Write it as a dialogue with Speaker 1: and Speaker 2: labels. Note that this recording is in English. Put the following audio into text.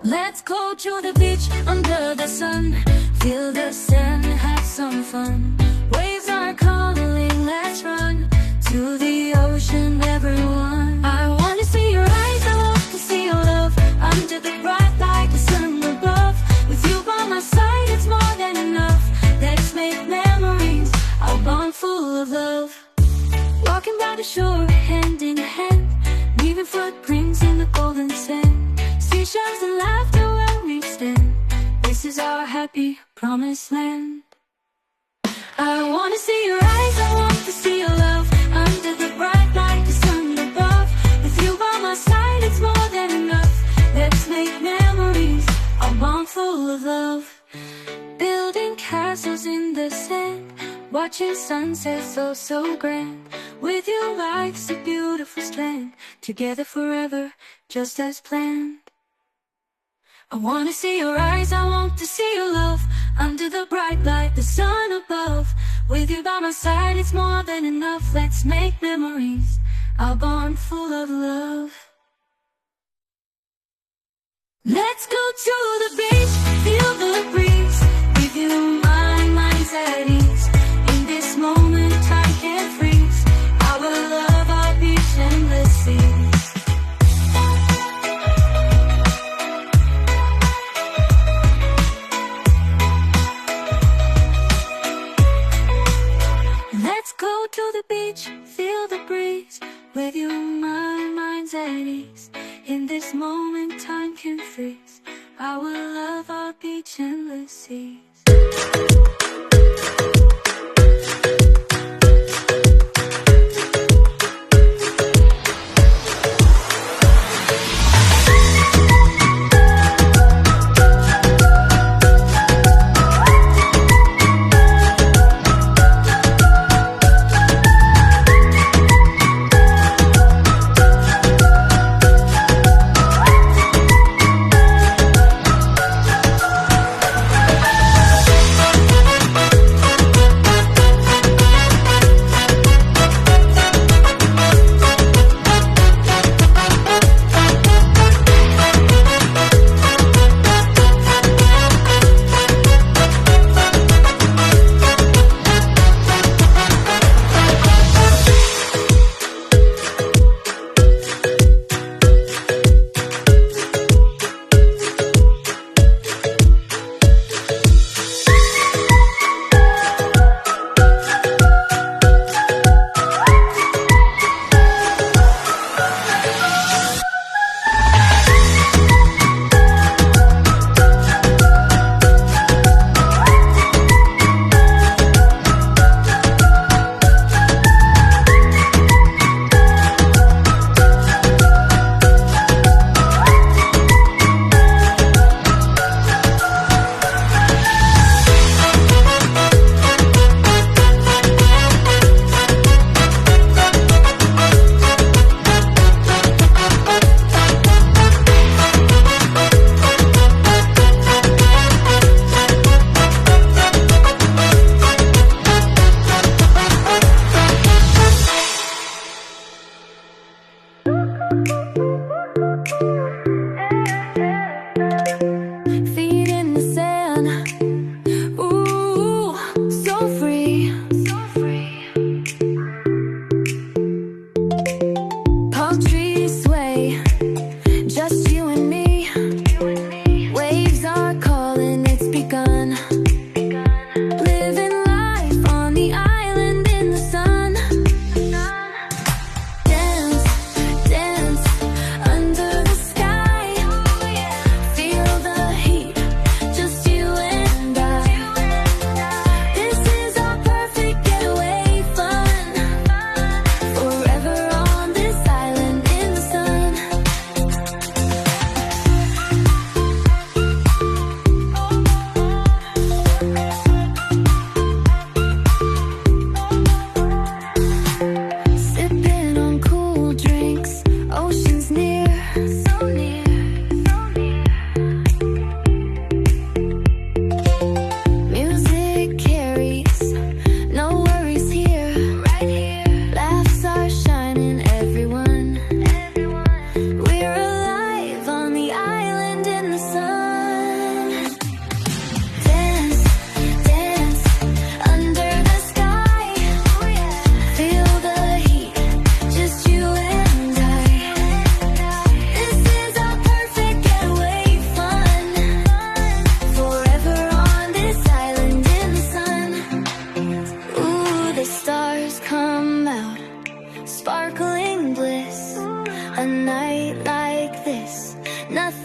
Speaker 1: Let's go to the beach under the sun. Feel the sand, have some fun. Waves are calling, let's run to the ocean, everyone. I wanna see your eyes, I want to see your love. Under the bright light, the sun above. With you by my side, it's more than enough. Let's make memories, a bond full of love. Walking by the shore, hand in hand, leaving footprints in the golden sand. Seashells and laughter where we stand. This is our happy promised land. I wanna see your eyes, I want to see your love. Under the bright light, the sun above. With you by my side, it's more than enough. Let's make memories, a bond full of love. Building castles in the sand, watching sunsets so grand. With you life's a beautiful strand, together forever, just as planned. I wanna see your eyes, I want to see your love. Under the bright light, the sun above. With you by my side, it's more than enough. Let's make memories, a bond full of love. Let's go to the beach, feel the breeze. With you, my mind's at ease. In this moment, time can't freeze. I will love our beach and the seas. Let's go to the beach, feel the breeze. With you, my mind's at ease. In this moment, time can freeze. I will love our beach and the seas. night like this, nothing